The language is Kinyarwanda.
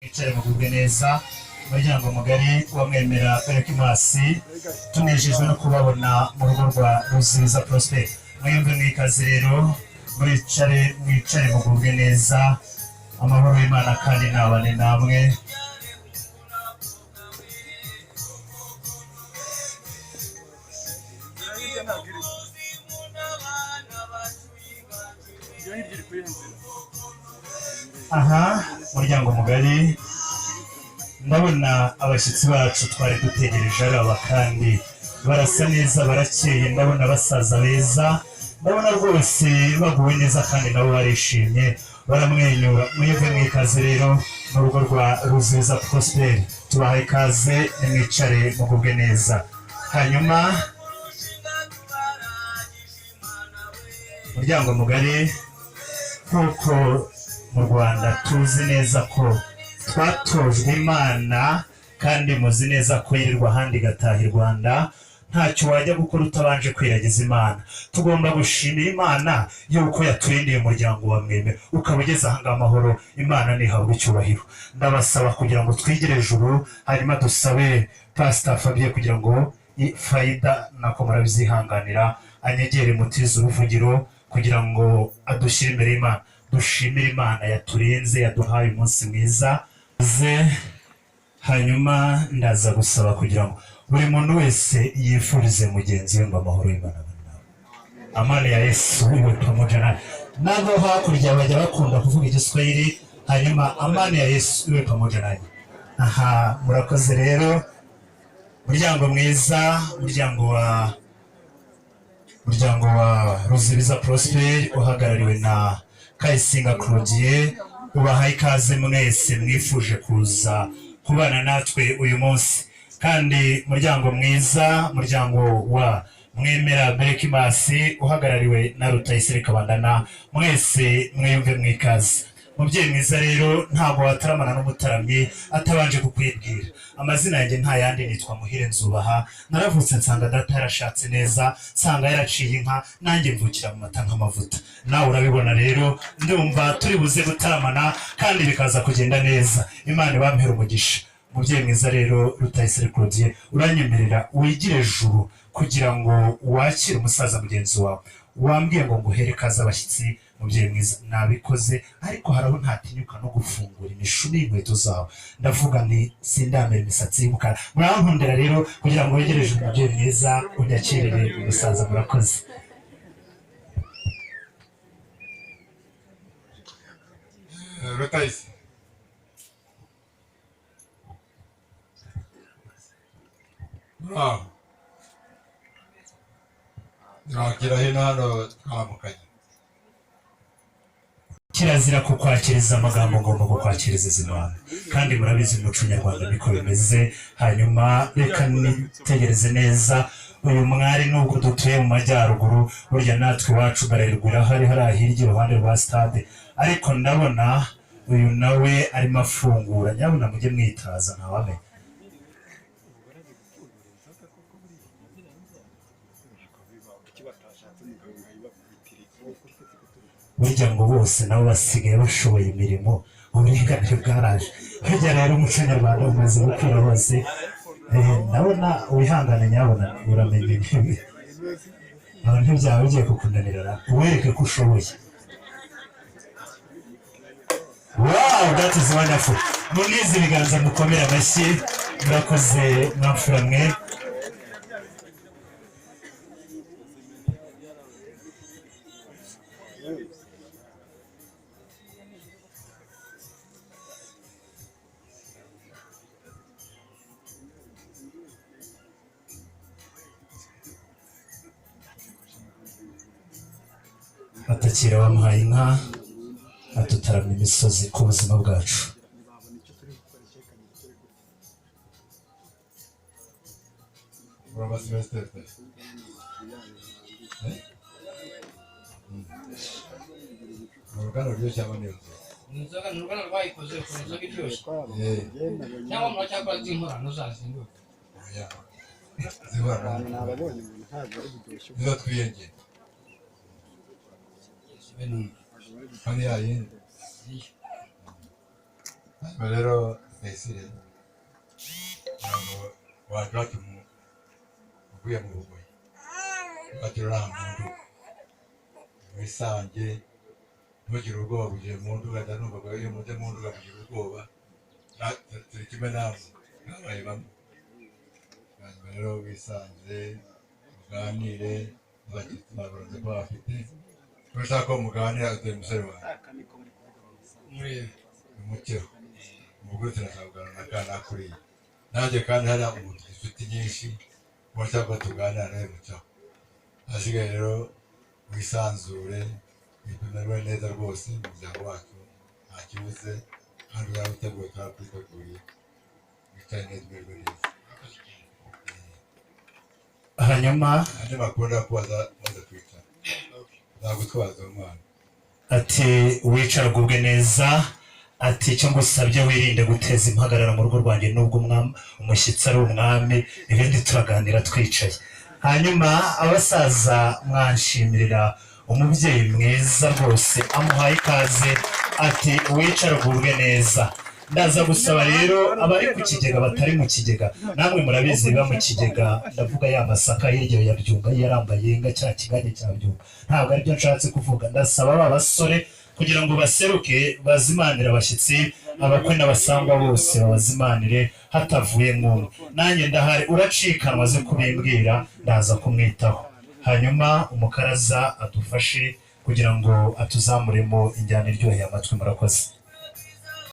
Icare mugubwe neza umuryango mugari wamwemera Berekimasi tunejejwe no kubabona mu rugo rwa Ruzibiza Prosper mwembe mwikaze rero mwicare mugubwe neza amahoro y'Imana kandi nabane namwe aha muryango mugari ndabona abashyitsi bacu twari dutegereje araba kandi barasa neza barakeye ndabona basaza beza ndabona rwose baguwe neza kandi nabo barishimye baramwenyura mwebwe mwikaze rero mu rugo rwa Ruzibiza Prosper tubahaye ikaze nimwicare mugubwe neza hanyuma muryango mugari kuko mu Rwanda tuzi neza ko twatojwe Imana kandi muzi neza ko yirirwa ahandi igataha i Rwanda ntacyo wajya gukora utabanje kwiragiza Imana tugomba gushimira Imana yuko yaturindiye umuryango wa mweme ukaba ugeze ahangaha amahoro Imana nihabwa icyubahiro ndabasaba kugira ngo twigire ejuru hanyuma dusabe Pastor Fabien kugira ngo Faida nako murabizihanganira anyegere mutiza uruvugiro kugira ngo adushyire imbere y'Imana dushimire Imana yaturinze yaduhaye umunsi mwiza ze hanyuma ndaza gusaba kugira ngo buri muntu wese yifurize mugenzi we ngo amahoro y'Imana amani ya Yesu iwe pamoja nawe nabo hakurya bajya bakunda kuvuga igiswahili hanyuma amani ya Yesu iwe pamoja nawe aha murakoze rero muryango mwiza muryango wa Ruzibiza Prosper uhagarariwe na Kayisinga Claudie ubahaye ikaze mwese mwifuje kuza kubana natwe uyu munsi kandi muryango mwiza muryango wa mwemera Berekimasi uhagarariwe na Rutayisire Kabandana mwese mwiyumve mwikaze mubyeyi mwiza rero ntabwo wataramana n'umutaramyi atabanje kukwibwira amazina yanjye nta yandi nitwa Muhire Nzubaha naravutse nsanga data yarashatse neza nsanga yaraciye inka nanjye mvukira mu mata nk'amavuta nawe urabibona rero ndumva turi buze gutaramana kandi bikaza kugenda neza Imana ibampera umugisha mubyeyi mwiza rero Rutayisire Claudie uranyemerera wigire ejuru kugira ngo wakire umusaza mugenzi wawe wambwiye ngo nguhere ikaze abashyitsi mubyeyi mwiza nabikoze ariko haraho ntatinyuka no gufungura imishumi y'inkweto zawe ndavuga ni sindamera imisatsi y'umukara murankundira rero kugira ngo wegereje umubyeyi mwiza unyakirire umusaza murakoze Rutayisire nakira hino hano twamukanye kirazira kukwakiriza amagambo ngomba kukwakiriza izimana kandi murabizi umuco nyarwanda niko bimeze hanyuma reka nitegereze neza uyu mwari nubwo dutuye mu majyaruguru burya natwe iwacu barayirwira hari hirya iruhande rwa stade ariko ndabona uyu nawe arimo afungura nyabuna mujye mwitaza ntawamenya burya ngo bose nabo basigaye bashoboye imirimo uburinganire bwaraje burya rero umuco nyarwanda umaze gukura hose ndabona wihangane nyabona uramenye ntibyaba bigiye kukunanira uwereke ko ushoboye wow that is wonderful munize ibiganza mukomere amashyi murakoze mwamfura mwe atakira wamuhaye inka atutaramya imisozi ku buzima bwacu uruganda ruryoshye cyangwa ni uruganda rwayikoze ku nzoga iryoshye cyangwa mu cyakora z'inkorano zazinduka ziba twiyongera kandi yayindi hanyuma rero Nesire ntabwo wajya uvuye mu bugoyi ugahita uri ahantu wisange ntugire ubwoba bugiye mu ndu ugahita numva ngo iyo mujya mu ndu ukamugira ubwoba turi kimwe namwe ntabaye bamwe hanyuma rero wisanze uganire n'abakiriya baronze ko bafite urashaka ko muganira utari umusore wawe umukeho umugore tunashaka n'akana kuriye nanjye kandi hari umuntu inshuti nyinshi urashaka ko tuganira nawe mucyaho hasigaye rero wisanzure wipimerwe neza rwose umuryango wacu nta kibuze kandi uraba uteguye kandi twiteguye wicaye neza umerwe neza hanyuma akunda kubaza maze kwicara nagutwaza umwana ati wicara ugubwe neza ati icyo ngusabye wirinde guteza impagarara mu rugo rwanjye nubwo umushyitsi ari umwami ibindi turaganira twicaye hanyuma abasaza mwanshimirira umubyeyi mwiza rwose amuhaye ikaze ati wicara ugubwe neza ndaza gusaba rero abari ku kigega batari mu kigega namwe murabizi biba mu kigega ndavuga ya masaka hirya ya Byumba yarambaye inga cya kigage cya Byumba ntabwo aribyo nshatse kuvuga ndasaba aba basore kugira ngo baseruke bazimanire abashyitsi abakwe n'abasangwa bose babazimanire hatavuye mwumwe nanjye ndahari uracikanwa ze kubimbwira ndaza kumwitaho hanyuma umukaraza adufashe kugira ngo atuzamuremo injyana iryoheye amatwi murakoze